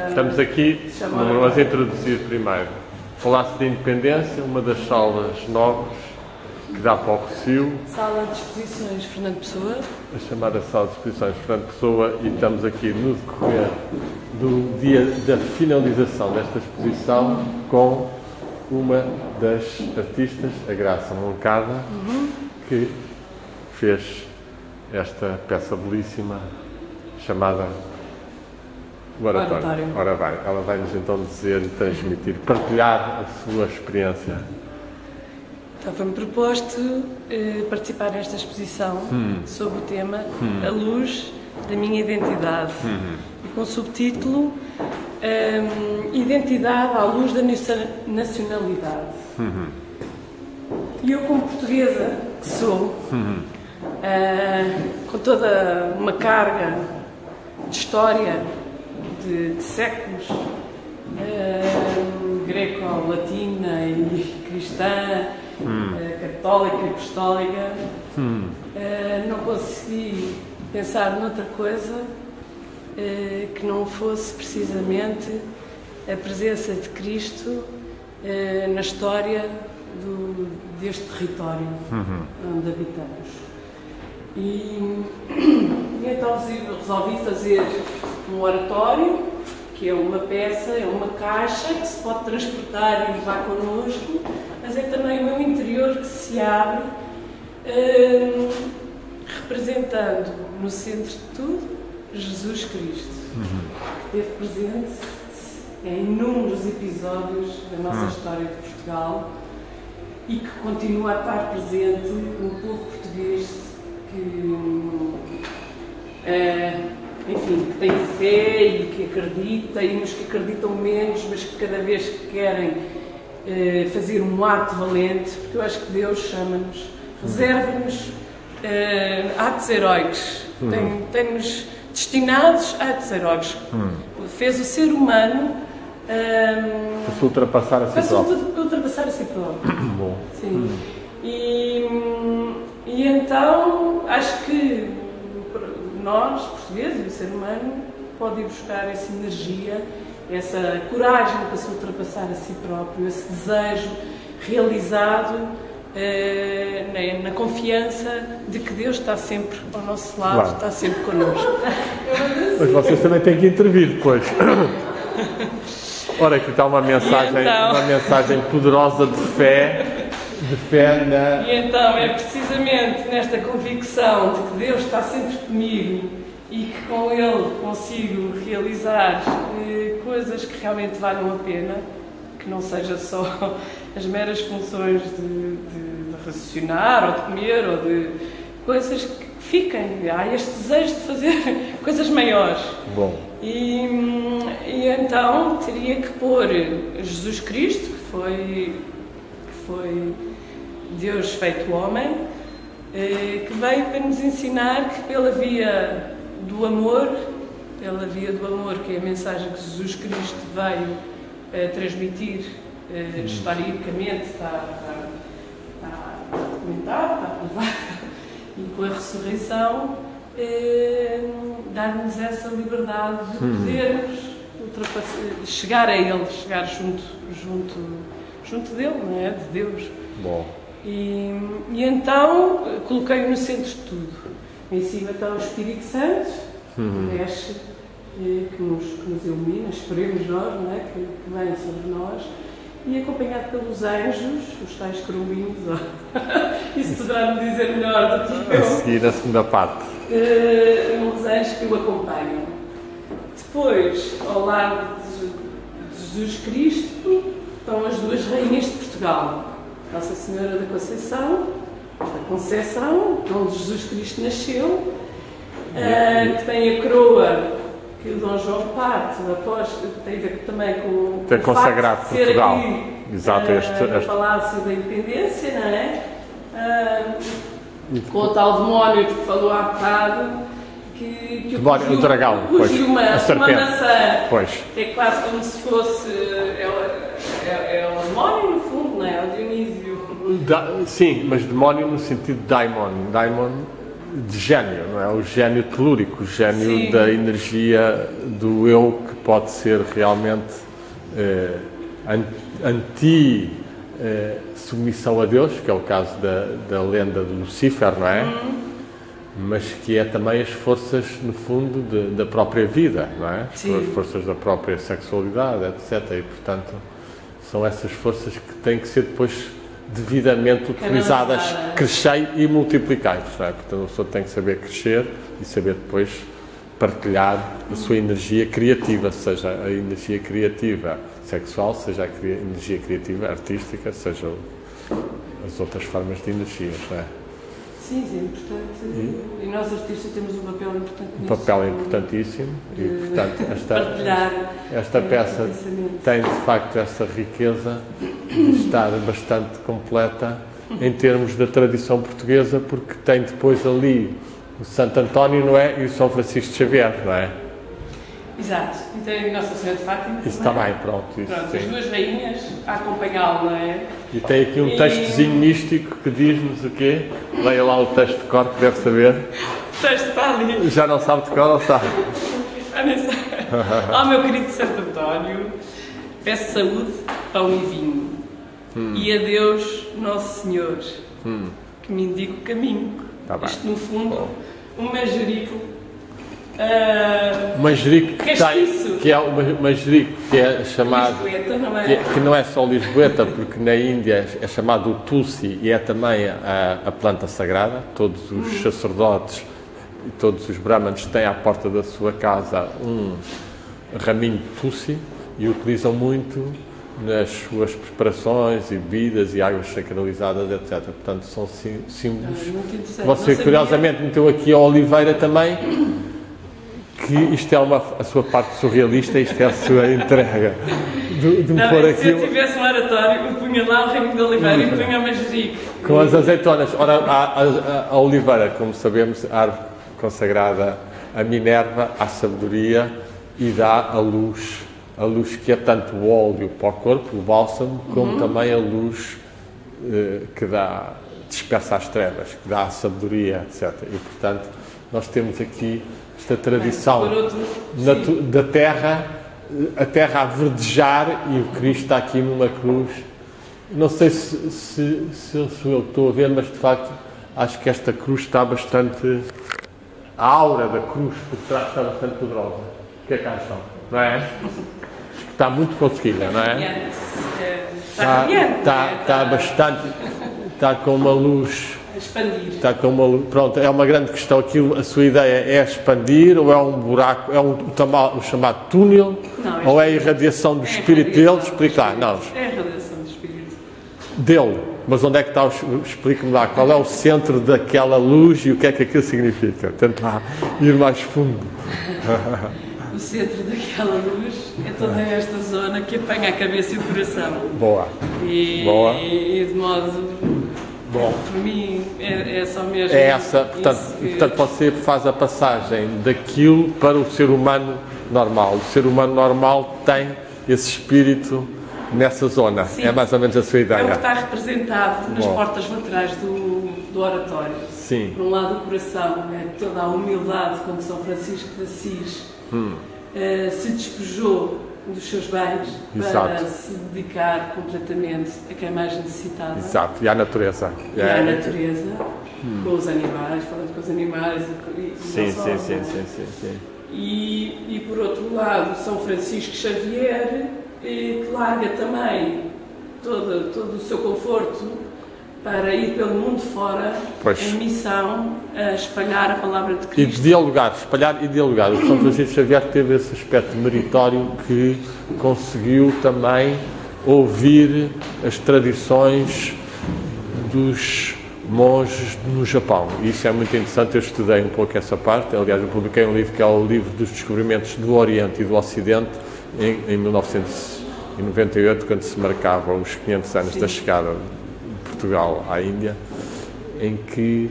Estamos aqui, vamos introduzir primeiro. Falar-se de Independência, uma das salas novas que dá para o Rossio. Sala de Exposições Fernando Pessoa. A chamada Sala de Exposições Fernando Pessoa, e estamos aqui no decorrer do dia da finalização desta exposição com uma das artistas, a Graça Moncada, que fez esta peça belíssima chamada o Oratório. Ora bem, ela vai-nos então dizer, transmitir, partilhar a sua experiência. Então foi-me proposto participar nesta exposição sobre o tema A Luz da Minha Identidade, e com o subtítulo Identidade à Luz da Nacionalidade. E eu, como portuguesa que sou, com toda uma carga de história de séculos, greco-latina e cristã, católica e apostólica, não consegui pensar noutra coisa que não fosse precisamente a presença de Cristo na história deste território onde habitamos. E então resolvi fazer um oratório, que é uma peça, é uma caixa que se pode transportar e levar connosco, mas é também o meu interior que se abre, representando no centro de tudo Jesus Cristo, que esteve presente em inúmeros episódios da nossa história de Portugal e que continua a estar presente no povo português que tem fé e que acredita, e uns que acreditam menos, mas que cada vez que querem fazer um ato valente, porque eu acho que Deus chama-nos, reserva-nos atos heróicos, tem-nos destinados a atos heróicos. Fez o ser humano para se ultrapassar a si próprio. Ultrapassar a si próprio. Bom. Sim. E então acho que nós, portugueses, e o ser humano, pode ir buscar essa energia, essa coragem para se ultrapassar a si próprio, esse desejo realizado na confiança de que Deus está sempre ao nosso lado, claro. Está sempre connosco. Mas vocês também têm que intervir depois. Ora, aqui está uma mensagem poderosa de fé. E então é precisamente nesta convicção de que Deus está sempre comigo e que com Ele consigo realizar coisas que realmente valham a pena, que não seja só as meras funções de raciocinar ou de comer ou de coisas que fiquem. Há este desejo de fazer coisas maiores. Bom. E então teria que pôr Jesus Cristo, que foi Deus feito homem, que veio para nos ensinar que pela via do amor, que é a mensagem que Jesus Cristo veio transmitir historicamente, está documentado, está provado, e com a ressurreição dar-nos essa liberdade de podermos chegar a Ele, chegar junto dele, não é? De Deus. Bom. E então coloquei-o no centro de tudo. Em cima está o Espírito Santo, que desce, que nos ilumina, esperemos nós, não é? Que vem sobre nós, e acompanhado pelos anjos, os tais querubins, isso poderá-me dizer melhor do que eu. A seguir a segunda parte. Os anjos que o acompanham. Depois, ao lado de Jesus Cristo, estão as duas rainhas de Portugal. Nossa Senhora da Conceição, onde Jesus Cristo nasceu, que tem a coroa que o Dom João parte, após, tem a ver também com tem consagrado facto de ser Portugal. Aqui, exato, no Palácio da Independência, não é? Com o tal demónio de que falou há bocado, que o dragão, uma serpente. Maçã, pois. É quase como se fosse é o demónio no fundo, não é? É o Dionísio. Sim, mas demónio no sentido de daimon. Daimon de gênio, não é? O gênio telúrico, o gênio Sim. da energia do eu, que pode ser realmente anti-submissão a Deus, que é o caso da lenda de Lucifer, não é? Mas que é também as forças, no fundo, da própria vida, não é? Sim. As forças da própria sexualidade, etc. E, portanto, são essas forças que têm que ser depois devidamente utilizadas, crescei e multiplicai-vos, não é? Portanto, a pessoa tem que saber crescer e saber depois partilhar a sua energia criativa, seja a energia criativa sexual, seja a energia criativa artística, seja as outras formas de energias, não é? Sim, é importante. E nós artistas temos um papel importante nisso. Um papel importantíssimo e, portanto, partilhar esta peça tem, de facto, essa riqueza de estar bastante completa em termos da tradição portuguesa, porque tem depois ali o Santo António, não é? E o São Francisco de Xavier, não é? Exato. E tem Nossa Senhora de Fátima. Isso também, pronto. Isso, pronto, as duas rainhas a acompanhá-lo, não é? E tem aqui um textozinho místico que diz-nos o quê? Leia lá o texto de cor, que deve saber. O texto está ali. Já não sabe de cor ou sabe? Já nem sei. Meu querido Santo António, peço saúde, pão e vinho. E a Deus, Nosso Senhor, que me indique o caminho. Tá bem. Isto, no fundo, um manjerico. Manjerico que é o manjerico que é chamado, Lisboeta, não é? que não é só lisboeta, porque na Índia é chamado o tulsi e é também a planta sagrada. Todos os sacerdotes e todos os brahmanes têm à porta da sua casa um raminho de tulsi e utilizam muito nas suas preparações e bebidas e águas sacralizadas, etc. Portanto, são símbolos. Você curiosamente meteu aqui a oliveira também, que isto é a sua parte surrealista, isto é a sua entrega de me pôr aqui. Se eu tivesse um oratório, eu punha lá o ramo de oliveira e punha o manjerico. Com as azeitonas. Ora, a oliveira, como sabemos, a árvore consagrada a Minerva, à sabedoria, e dá a luz que é tanto o óleo para o corpo, o bálsamo, como também a luz que dispersa as trevas, que dá a sabedoria, etc. E, portanto, nós temos aqui esta tradição da terra, a terra a verdejar, e o Cristo está aqui numa cruz. Não sei se sou eu que estou a ver, mas de facto acho que esta cruz está bastante... A aura da cruz por trás está bastante poderosa. O que é que acham? Não é? Está muito conseguida, não é? Está bastante... Está com uma luz... Expandir. Está com uma luz... Pronto, é uma grande questão. Aquilo, a sua ideia é expandir, ou é um buraco, é o chamado túnel, não, ou é a irradiação do espírito dele? Explica lá. Não. É a irradiação do espírito. Dele. Mas onde é que está explique-me lá, qual é o centro daquela luz e o que é que aquilo significa? Tento lá ir mais fundo. O centro daquela luz é toda esta zona que apanha a cabeça e o coração. Boa. Boa. E de modo... Bom. Por mim é só mesmo... É essa, portanto você faz a passagem daquilo para o ser humano normal. O ser humano normal tem esse espírito nessa zona. Sim. É mais ou menos a sua ideia. É o que está representado nas portas laterais do oratório. Sim. Por um lado o coração, né? Toda a humildade quando São Francisco de Assis se despojou dos seus bens para se dedicar completamente a quem mais necessitava. Exato, e à natureza. E à natureza, com os animais, falando com os animais. Sim. E por outro lado, São Francisco Xavier, que larga também todo o seu conforto para ir pelo mundo fora, em missão a espalhar a palavra de Cristo. E de dialogar, espalhar e dialogar. O São Francisco Xavier teve esse aspecto meritório que conseguiu também ouvir as tradições dos monges no Japão. E isso é muito interessante, eu estudei um pouco essa parte. Aliás, eu publiquei um livro que é o livro dos descobrimentos do Oriente e do Ocidente, em 1998, quando se marcavam os 500 anos da chegada Portugal à Índia, em que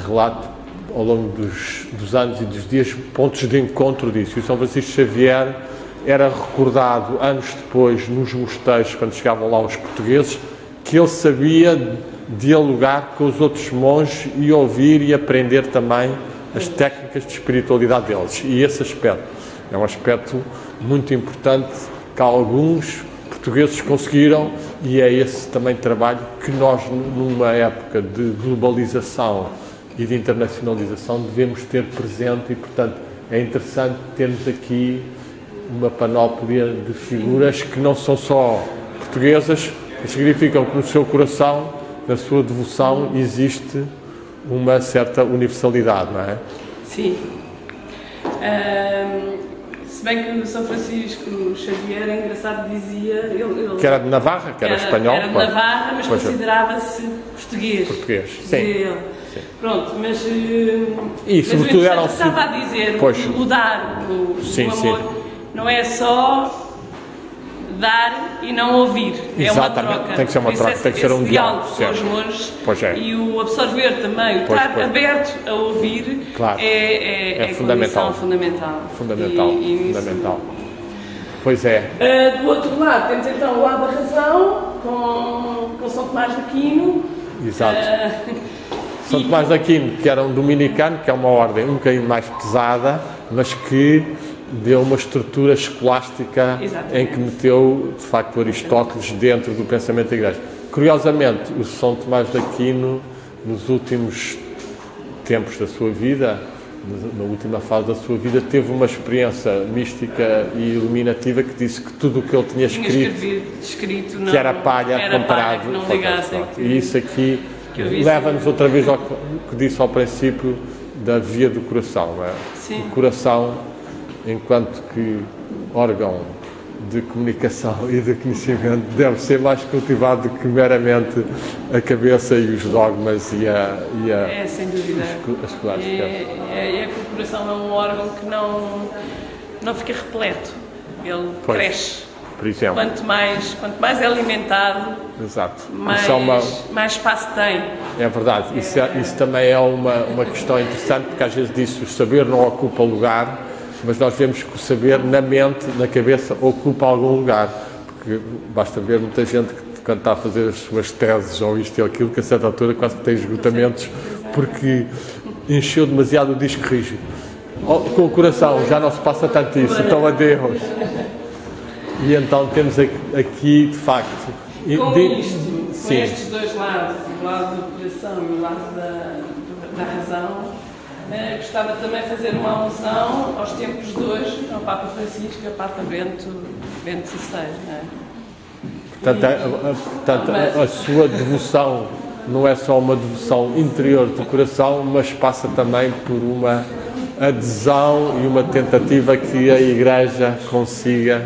relato ao longo dos anos e dos dias pontos de encontro disso. E o São Francisco Xavier era recordado anos depois nos mosteiros, quando chegavam lá os portugueses, que ele sabia dialogar com os outros monges e ouvir e aprender também as técnicas de espiritualidade deles. E esse aspecto é um aspecto muito importante que alguns portugueses conseguiram, e é esse também trabalho que nós, numa época de globalização e de internacionalização, devemos ter presente, e portanto é interessante termos aqui uma panóplia de figuras que não são só portuguesas, que significam que no seu coração, na sua devoção, existe uma certa universalidade, não é? Sim. Se bem que o São Francisco Xavier, é engraçado, dizia... Ele que era de Navarra, que era espanhol. Era de Navarra, mas considerava-se português. Português, sim. Sim. Pronto, mas... E sobretudo era... estava a dizer, mudar o amor não é só dar e não ouvir. Exatamente. É uma troca. Tem que ser uma troca, tem que ser um diálogo com os monges. Pois é. E o absorver também, o estar aberto a ouvir, claro, é fundamental. Fundamental. Fundamental. Pois é. Do outro lado, temos então o lado da razão, com São Tomás de Aquino. Exato. São Tomás de Aquino, que era um dominicano, que é uma ordem um bocadinho mais pesada, mas que deu uma estrutura escolástica. Exatamente. Em que meteu, de facto, Aristóteles dentro do pensamento da Igreja. Curiosamente, o São Tomás de Aquino, nos últimos tempos da sua vida, na última fase da sua vida, teve uma experiência mística e iluminativa que disse que tudo o que ele tinha escrito não, que era palha comparado com o que... E isso aqui leva-nos outra vez ao que disse ao princípio da via do coração, não é? Sim. O coração, enquanto que órgão de comunicação e de conhecimento, deve ser mais cultivado do que meramente a cabeça e os dogmas e sem dúvida. As clássicas. É que o coração é um órgão que não fica repleto, ele cresce. Por exemplo. Quanto mais é alimentado, exato. mais espaço tem. É verdade. Isso também é uma questão interessante, porque às vezes diz que o saber não ocupa lugar, mas nós vemos que o saber na mente, na cabeça, ocupa algum lugar. Porque basta ver muita gente que, quando está a fazer as suas teses ou isto ou aquilo, que a certa altura quase que tem esgotamentos, porque encheu demasiado o disco rígido. Com o coração já não se passa tanto isso, então adeus. E então temos aqui, de facto... Com estes dois lados, o lado do coração e o lado da razão, gostava também de fazer uma alusão aos tempos de hoje, ao Papa Francisco e ao Papa Bento XVI. Portanto, a sua devoção não é só uma devoção interior do coração, mas passa também por uma adesão e uma tentativa que a Igreja consiga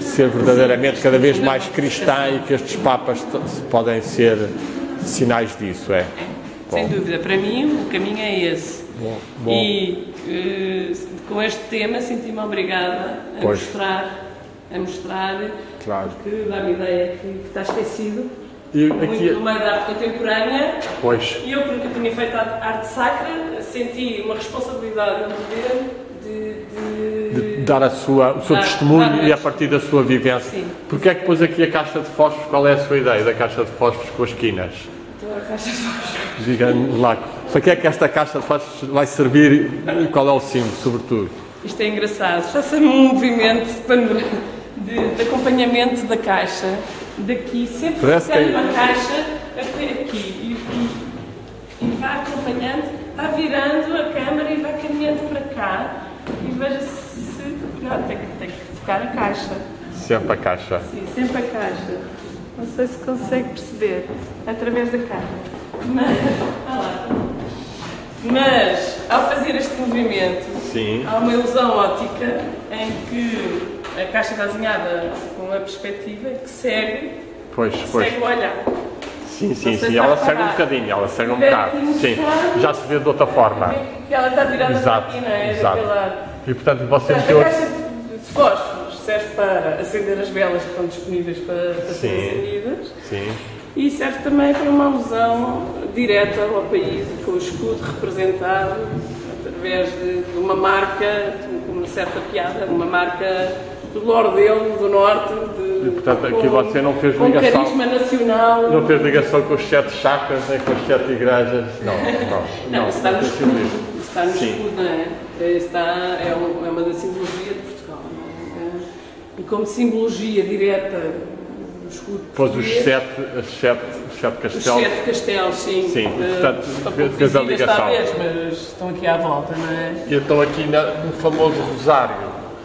ser verdadeiramente cada vez mais cristã, e que estes papas podem ser sinais disso, Sem dúvida, para mim o caminho é esse. Bom. E com este tema senti-me obrigada a mostrar, claro. Porque dá-me ideia que está esquecido. Muito no meio da arte contemporânea. Pois. E eu, porque tinha feito a arte sacra, senti uma responsabilidade, um dever de dar o seu testemunho e a partir da sua vivência. Sim. Porque é que pôs aqui a caixa de fósforos? Qual é a sua ideia da caixa de fósforos com as quinas? A caixa de fósforos. Diga-me lá, para que é que esta caixa de fósforos vai servir e qual é o símbolo, sobretudo? Isto é engraçado, faça-me um movimento de acompanhamento da caixa, daqui, sempre ficando uma caixa até aqui, e vai acompanhando, vai virando a câmara e vai caminhando para cá, e veja se tem que focar a caixa. Sempre a caixa. Sim, sempre a caixa. Não sei se consegue perceber, através da câmara. Mas, ao fazer este movimento, sim, há uma ilusão óptica em que a caixa está desenhada com uma perspectiva que segue o olhar. Sim, ela segue um bocadinho, sim, já se vê de outra forma. Ela está virada para aqui, não é? Exato. E portanto você meteu... A caixa de fósforos serve para acender as velas que estão disponíveis para serem acendidas. Sim. E serve também para uma alusão direta ao país, com o escudo representado através de uma marca, com uma certa piada, uma marca do Lordelo, do Norte, e, portanto, aqui você não fez com ligação. carisma nacional. Não fez ligação com os 7 chakras, nem com as 7 igrejas. Não. Está no escudo. Está no Sim. escudo, não é? É uma da simbologia de Portugal. Não é? E como simbologia direta do escudo Pôs os português, 7 os castelos. 7 castelos, sim. Sim, portanto, fez a ligação. Está a ver, mas estão aqui à volta, não é? E então aqui no famoso rosário,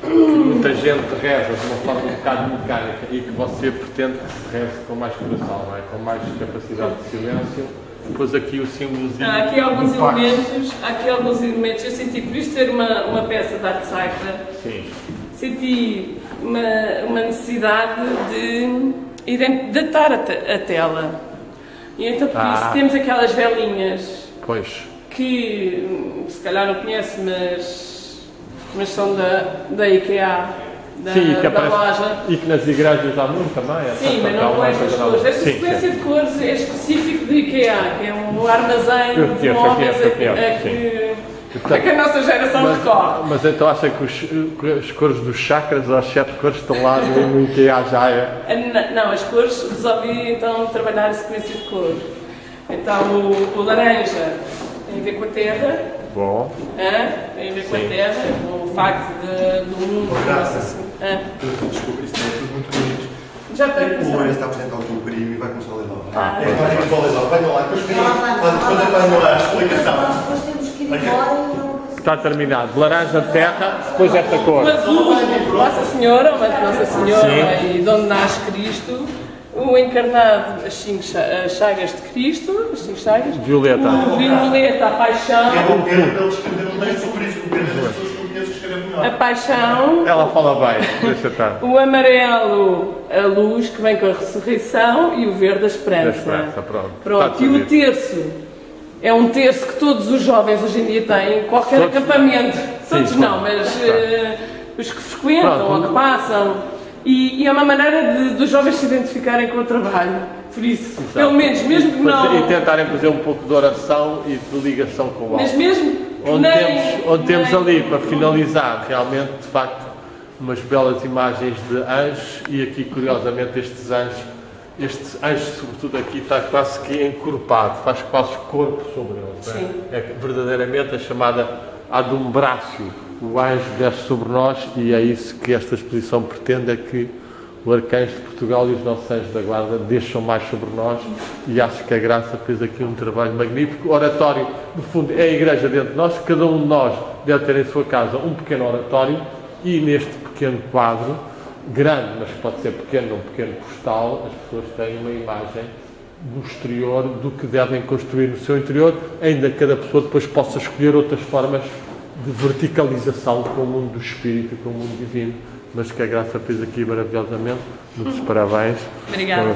que muita gente reza de uma forma um bocado mecânica e que você pretende que se reze com mais coração, não é? Com mais capacidade de silêncio, pôs aqui o símbolozinho. Há aqui alguns elementos, eu senti, por isto ser uma peça de arte sacra, Sim. senti uma necessidade de datar a tela. E então por isso temos aquelas velinhas Pois. que se calhar não conhece, mas são da IKEA, Sim, que da loja. e que nas igrejas há muito também. Sim, mas não com estas cores. Esta sequência de cores é específico de IKEA, que é um armazém de móveis a que a nossa geração recorre. Mas então acha que as cores dos chakras, as 7 cores estão lá no IKEA já é? Não, as cores, resolvi então trabalhar a sequência de cores. Então o laranja tem a ver com a terra. Bom. Tem a ver com a terra, com o facto do mundo. Desculpa, isso é tudo muito bonito. Já tem. O Lourenço está a apresentar o teu primo e vai começar a ler lá. Vai para o ler lá, venham lá, depois venham lá a explicação. Nós temos que ir embora e não. Está terminado. Laranja, terra, depois esta cor. O azul, Nossa Senhora, uma de Nossa Senhora e de onde nasce Cristo. O encarnado, as 5 chagas de Cristo, as 5 chagas. Violeta. O violeta, a paixão. Quero ele escrever um texto sobre isso, porque as pessoas que eu conheço escrevem melhor. A paixão. Ela fala bem, deixa estar. O amarelo, a luz que vem com a ressurreição, e o verde, a esperança. Da esperança, pronto. Pronto. E o terço é um terço que todos os jovens hoje em dia têm, em qualquer Todos? acampamento. Todos Sim, não, mas os que frequentam ou que passam. E é uma maneira dos jovens se identificarem com o trabalho. Por isso, Exato. pelo menos, mesmo que não. E tentarem fazer um pouco de oração e de ligação com o alto. Mas mesmo que Onde temos ali, para finalizar, realmente, de facto, umas belas imagens de anjos, e aqui, curiosamente, estes anjos, sobretudo aqui, está quase que encorpado, faz quase corpo sobre eles. Sim. É verdadeiramente a chamada adumbrácio. O anjo desce sobre nós, e é isso que esta exposição pretende, é que o Arcanjo de Portugal e os nossos anjos da guarda deixam mais sobre nós, e acho que a Graça fez aqui um trabalho magnífico. Oratório, no fundo, é a igreja dentro de nós, cada um de nós deve ter em sua casa um pequeno oratório, e neste pequeno quadro, grande, mas pode ser pequeno, um pequeno postal, as pessoas têm uma imagem do exterior, do que devem construir no seu interior, ainda que cada pessoa depois possa escolher outras formas de verticalização com o mundo do Espírito, com o mundo divino, mas que a Graça fez aqui maravilhosamente. Muitos parabéns. Obrigada.